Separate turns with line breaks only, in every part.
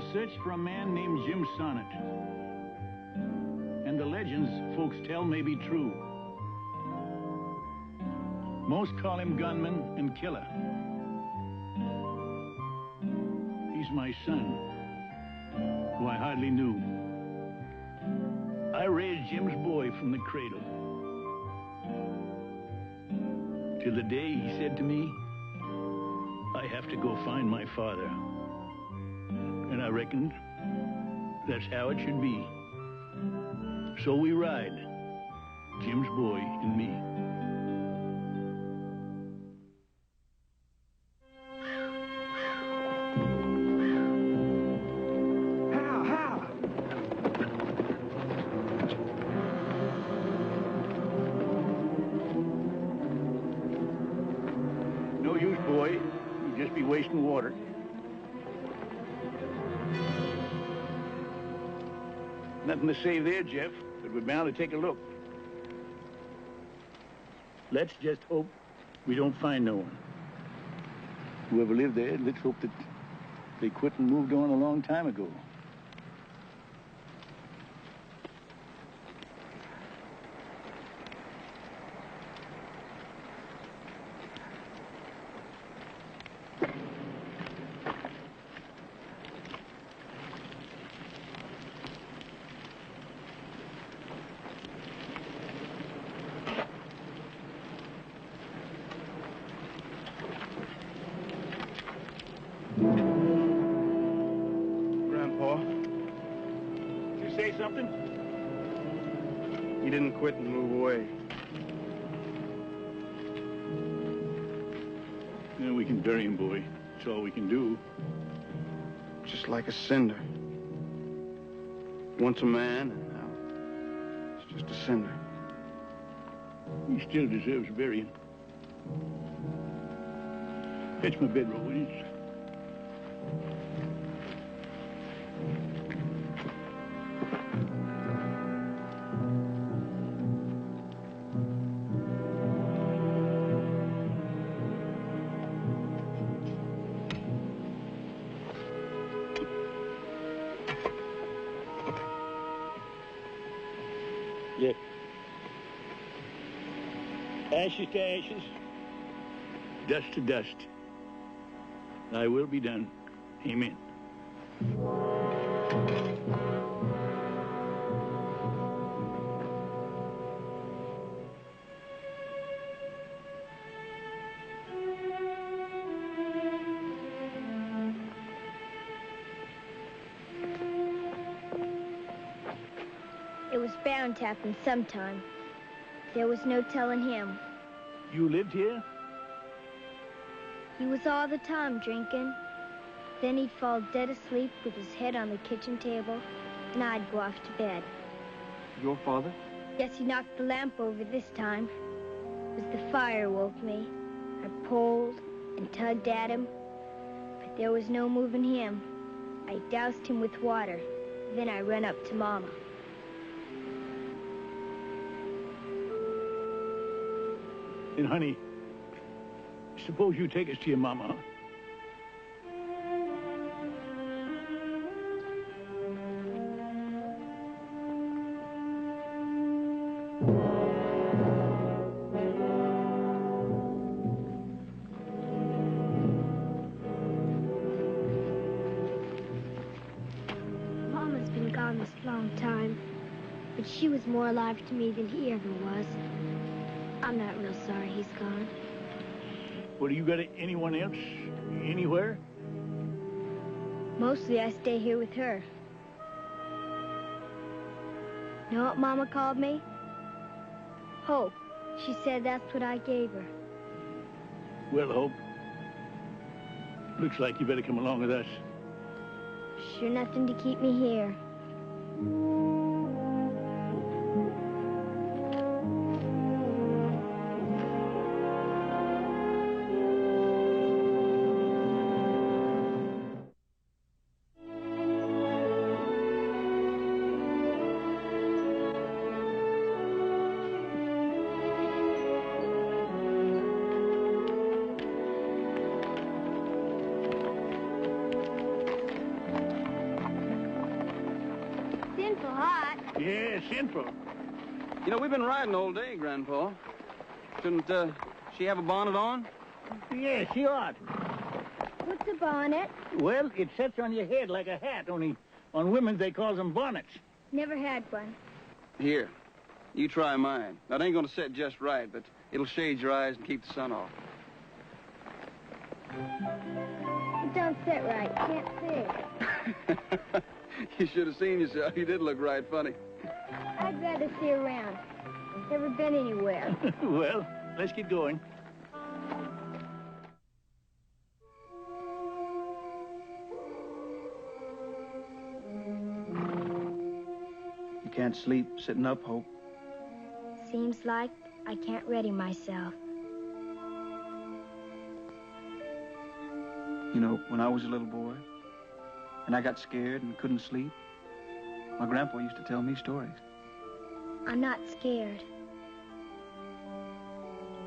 We searched for a man named Jim Sonnett. And the legends folks tell may be true. Most call him gunman and killer. He's my son, who I hardly knew. I raised Jim's boy from the cradle. Till the day he said to me, I have to go find my father. And I reckoned that's how it should be. So we ride, Jim's boy and me.
How?
No use, boy. You'd just be wasting water. Nothing to say there, Jeff, but we're bound to take a look. Let's just hope we don't find no one. Whoever lived there, let's hope that they quit and moved on a long time ago.
Grandpa,
Did you say something?
he didn't quit and move away.
Yeah, we can bury him, boy. That's all we can do.
Just like a cinder. Once a man, and now it's just a cinder.
He still deserves burying. Fetch my bedroll, will you? Yeah. Ashes to ashes, dust to dust. Thy will be done. Amen.
It was bound to happen sometime. There was no telling him.
You lived here?
He was all the time drinking. Then he'd fall dead asleep with his head on the kitchen table, and I'd go off to bed.
Your father?
Guess he knocked the lamp over this time. It was the fire woke me. I pulled and tugged at him, but there was no moving him. I doused him with water. Then I ran up to Mama.
And honey, suppose you take us to your mama, huh?
Mama's been gone this long time, but she was more alive to me than he ever was. I'm not real sorry he's gone.
Well, do you got anyone else? Anywhere?
Mostly I stay here with her. Know what Mama called me? Hope. She said that's what I gave her.
Well, Hope, looks like you better come along with us.
Sure nothing to keep me here.
Yeah, sinful.
You know, we've been riding all day, Grandpa. Shouldn't, she have a bonnet on?
Yeah, she ought.
What's a bonnet?
Well, it sets on your head like a hat, only on women they call them bonnets.
Never had one.
Here, you try mine. Now, it ain't gonna set just right, but it'll shade your eyes and keep the sun off.
It don't sit right. Can't see.
You should have seen yourself. You did look right funny.
I'd rather see around. Never been anywhere.
Well, let's get going.
You can't sleep sitting up, Hope.
Seems like I can't ready myself.
You know, when I was a little boy, and I got scared and couldn't sleep, my grandpa used to tell me stories.
I'm not scared.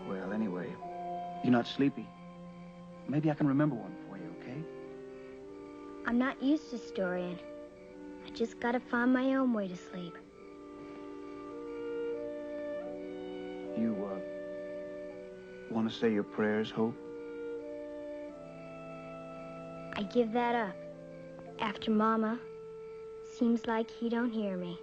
Well, anyway, you're not sleepy. Maybe I can remember one for you, okay?
I'm not used to storying. I just gotta find my own way to sleep.
You, want to say your prayers, Hope?
I give that up. After Mama, seems like he don't hear me.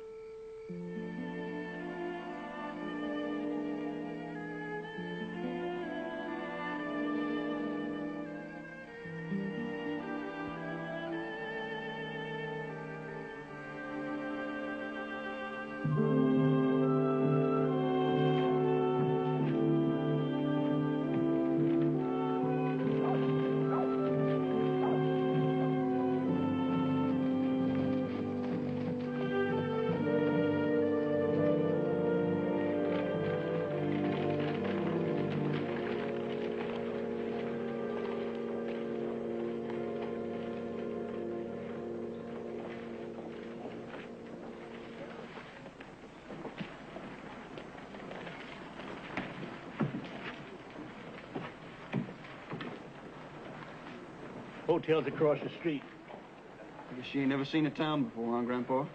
Hotel's across the street.
I guess she ain't never seen a town before, huh, Grandpa?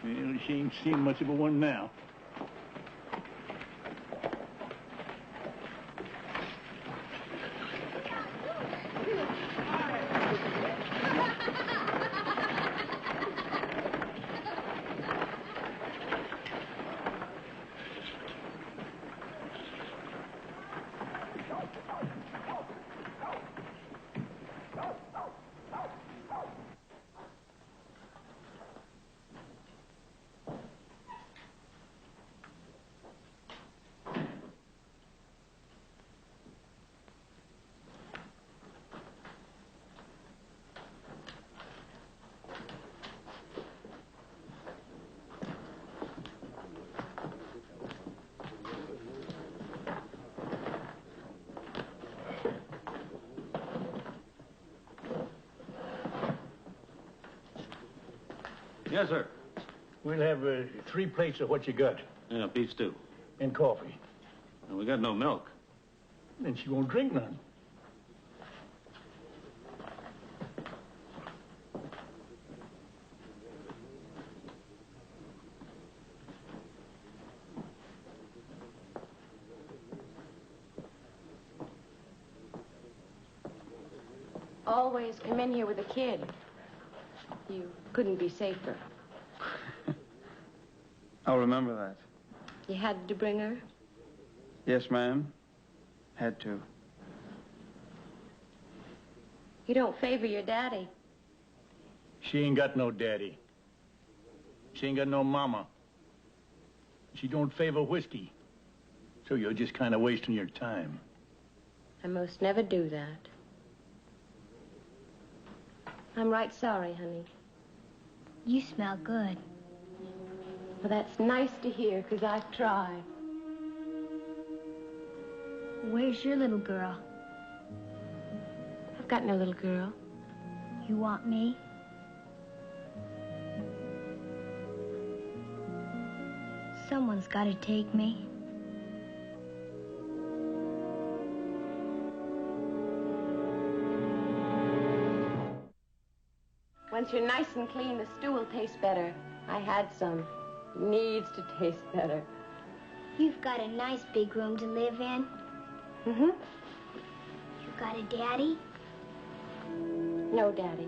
Well, she ain't seen much of a one now.
Yes, sir.
We'll have 3 plates of what you got.
Yeah, beef stew.
And coffee.
And we got no milk.
Then she won't drink none.
Always come in here with a kid. You couldn't be safer.
I'll remember that.
You had to bring her?
Yes, ma'am. Had to.
You don't favor your daddy.
She ain't got no daddy. She ain't got no mama. She don't favor whiskey. So you're just kind of wasting your time.
I most never do that. I'm right sorry, honey.
You smell good.
Well, that's nice to hear, because I've tried.
Where's your little girl?
I've got no little girl.
You want me? Someone's got to take me.
Once you're nice and clean, the stew will taste better. I had some. It needs to taste better.
You've got a nice big room to live in.
Mm-hmm.
You got a daddy?
No, Daddy.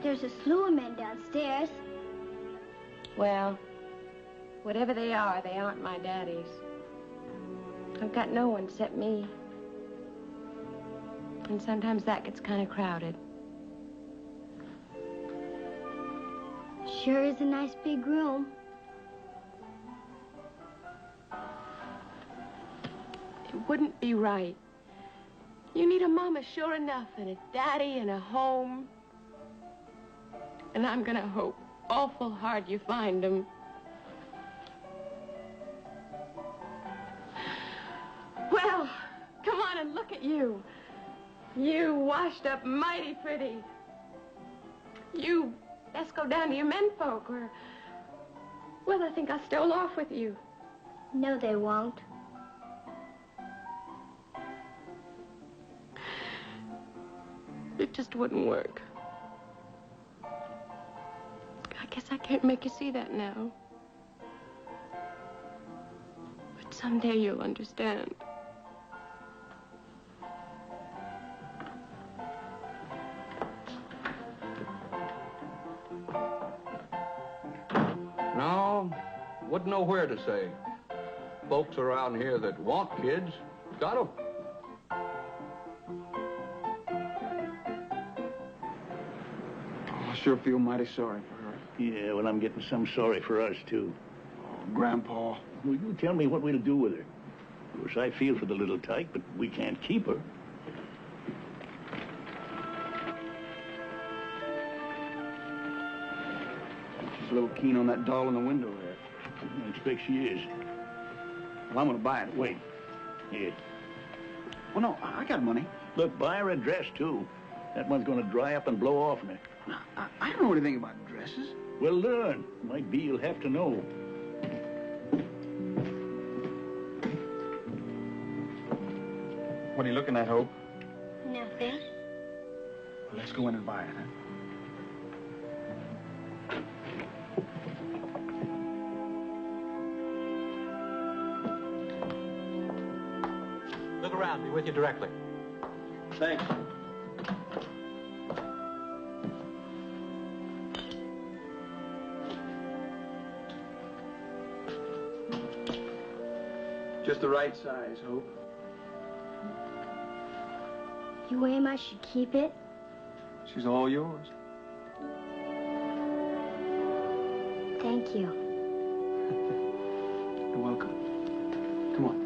There's a slew of men downstairs.
Well, whatever they aren't my daddies. I've got no one except me. And sometimes that gets kind of crowded.
Sure is a nice big room.
It wouldn't be right. You need a mama sure enough, and a daddy, and a home. And I'm gonna hope awful hard you find them. Well, come on and look at you. You washed up mighty pretty. You best go down to your menfolk, or... Well, I think I stole off with you.
No, they won't.
It just wouldn't work. I guess I can't make you see that now. But someday you'll understand.
No, wouldn't know where to say. Folks around here that want kids, got 'em.
I sure feel mighty sorry for her.
Yeah, well, I'm getting some sorry for us, too.
Oh, Grandpa.
Will you tell me what we'll do with her? Of course, I feel for the little tyke, but we can't keep her.
She's a little keen on that doll in the window there.
I expect she is.
Well, I'm gonna buy it.
Wait. Here.
Well, no, I got money.
Look, buy her a dress, too. That one's going to dry up and blow off me.
Now, I don't know anything about dresses.
Well, learn. Might be you'll have to know.
What are you looking at, Hope?
Nothing.
Well, let's go in and buy it, huh?
Look around. Be with you directly.
Thanks. Just the right size, Hope.
You aim I should keep it?
She's all yours.
Thank you.
You're welcome. Come on.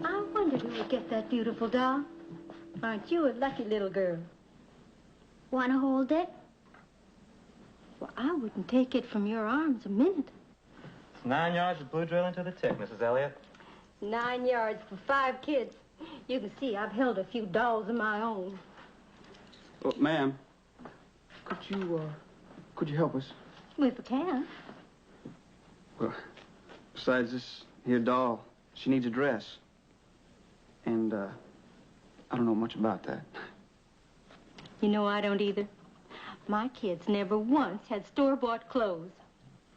I wondered who would get that beautiful doll. Aren't you a lucky little girl?
Want to hold it?
Well, I wouldn't take it from your arms a minute.
It's 9 yards of blue drilling to the tick, Mrs. Elliott.
9 yards for 5 kids. You can see I've held a few dolls of my own.
Oh, ma'am, could you help us?
Well, if I can.
Well, besides this here doll, she needs a dress. And, I don't know much about that.
You know I don't either. My kids never once had store-bought clothes.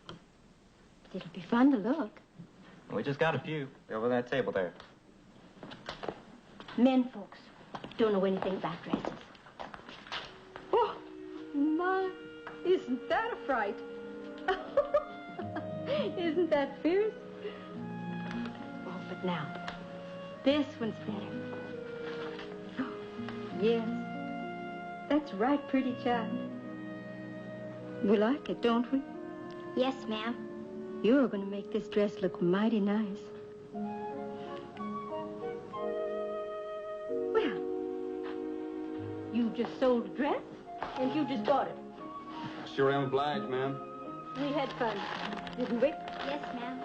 But it'll be fun to look.
We just got a few. They're over that table there.
Men folks don't know anything about dresses. Oh, my, isn't that a fright? Isn't that fierce? Oh, but now, this one's better. Oh, yes, that's right, pretty child. We like it, don't we?
Yes, ma'am.
You're going to make this dress look mighty nice. Well, you just sold a dress, and you just bought it.
Sure am obliged, ma'am.
We had fun, didn't we?
Yes, ma'am.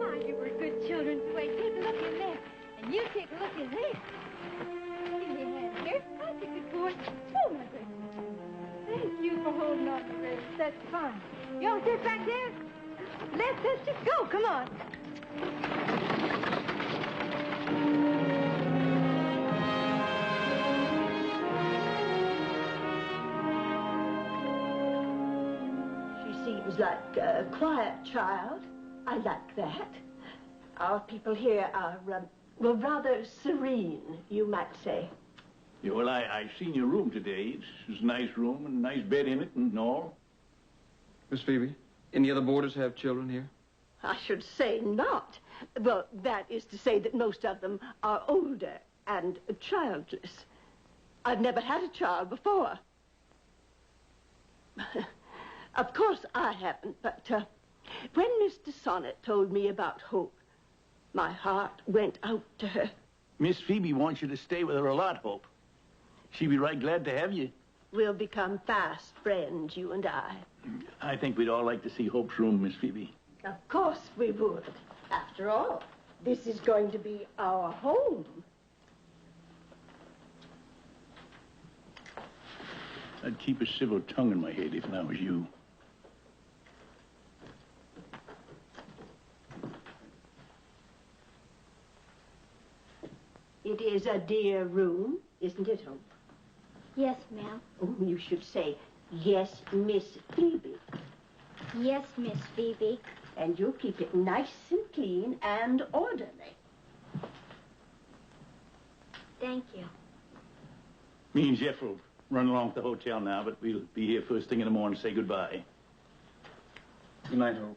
Now, you were good children. Wait, take a look in there. And you take a look in there. fix it for us. Oh, my goodness. Thank you for holding on to this. That's fine. You all sit back there? Let's just go. Come on.
Seems like a quiet child. I like that. Our people here are, well, rather serene, you might say.
Yeah, well, I seen your room today. It's a nice room and a nice bed in it and all.
Miss Phoebe, any other boarders have children here?
I should say not. Well, that is to say that most of them are older and childless. I've never had a child before. Of course I haven't, but when Mr. Sonnett told me about Hope, my heart went out to her.
Miss Phoebe wants you to stay with her a lot, Hope. She'd be right glad to have you.
We'll become fast friends, you and I.
I think we'd all like to see Hope's room, Miss Phoebe.
Of course we would. After all, this is going to be our home.
I'd keep a civil tongue in my head if I was you.
It is a dear room, isn't it, Hope?
Yes, ma'am.
Oh, you should say, yes, Miss Phoebe.
Yes, Miss Phoebe.
And you'll keep it nice and clean and orderly.
Thank you.
Me and Jeff will run along to the hotel now, but we'll be here first thing in the morning to say goodbye.
Good night, Hope.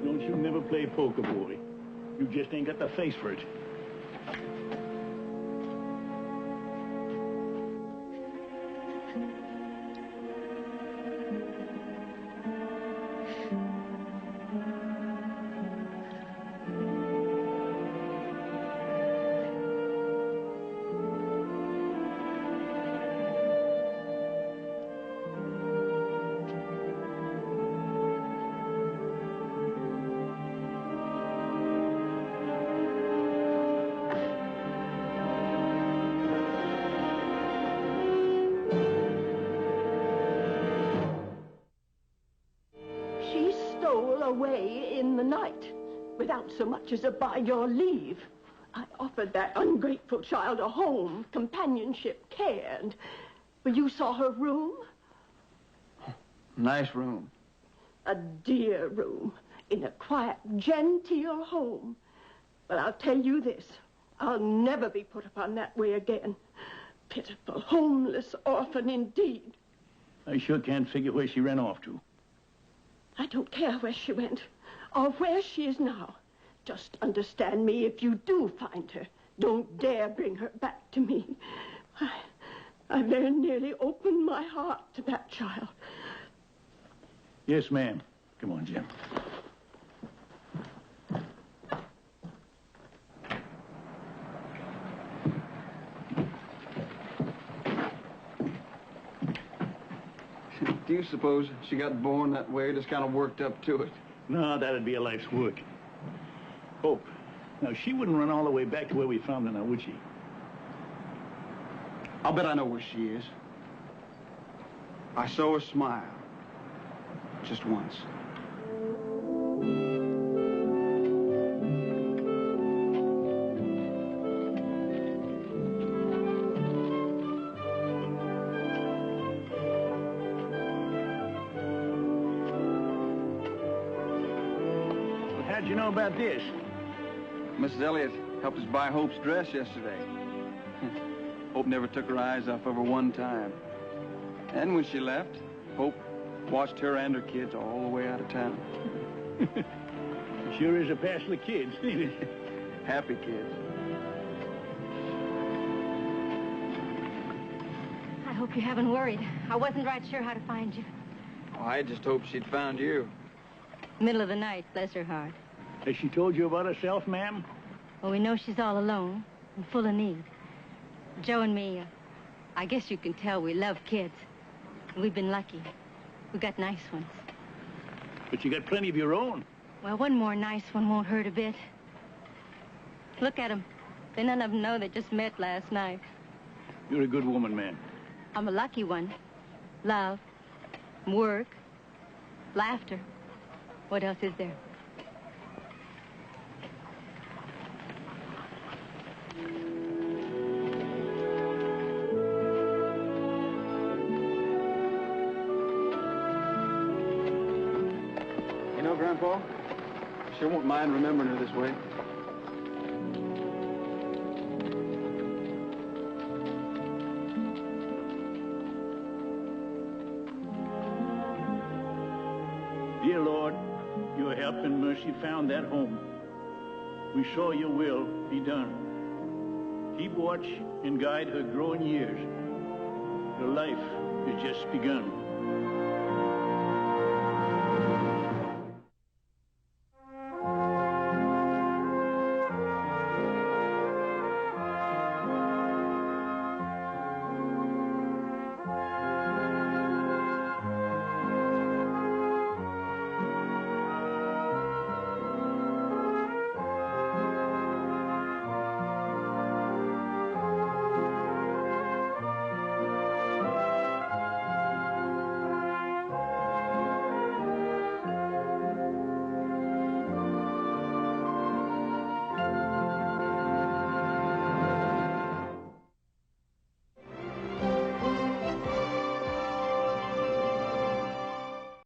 Don't you never play poker, boy. You just ain't got the face for it.
Away in the night without so much as a by your leave. I offered that ungrateful child a home, companionship, care, and well, you saw her room?
Nice room.
A dear room in a quiet, genteel home. But I'll tell you this, I'll never be put upon that way again. Pitiful, homeless orphan indeed.
I sure can't figure where she ran off to.
I don't care where she went or where she is now. Just understand me, if you do find her, don't dare bring her back to me. I very nearly opened my heart to that child.
Yes, ma'am. Come on, Jim.
Do you suppose she got born that way, just kind of worked up to it?
No, that'd be a life's work. Hope. Now, she wouldn't run all the way back to where we found her now, would she?
I'll bet I know where she is. I saw her smile. Just once.
How'd you know about this?
Mrs. Elliott helped us buy Hope's dress yesterday. Hope never took her eyes off of her one time. And when she left, Hope watched her and her kids all the way out of town.
Sure is a passel of kids, ain't it?
Happy kids.
I hope you haven't worried. I wasn't right sure how to find you.
Oh, I just hoped she'd found you.
Middle of the night, bless her heart.
Has she told you about herself, ma'am?
Well, we know she's all alone. and full of need. Joe and me, I guess you can tell we love kids. We've been lucky. We got nice ones.
But you got plenty of your own.
Well, one more nice one won't hurt a bit. Look at them. They none of them know they just met last night.
You're a good woman, man.
I'm a lucky one. Love, work, laughter. What else is there?
You know, Grandpa, I sure won't mind remembering her this way.
Dear Lord, your help and mercy found that home. We saw your will be done. Keep watch and guide her growing years. Her life has just begun.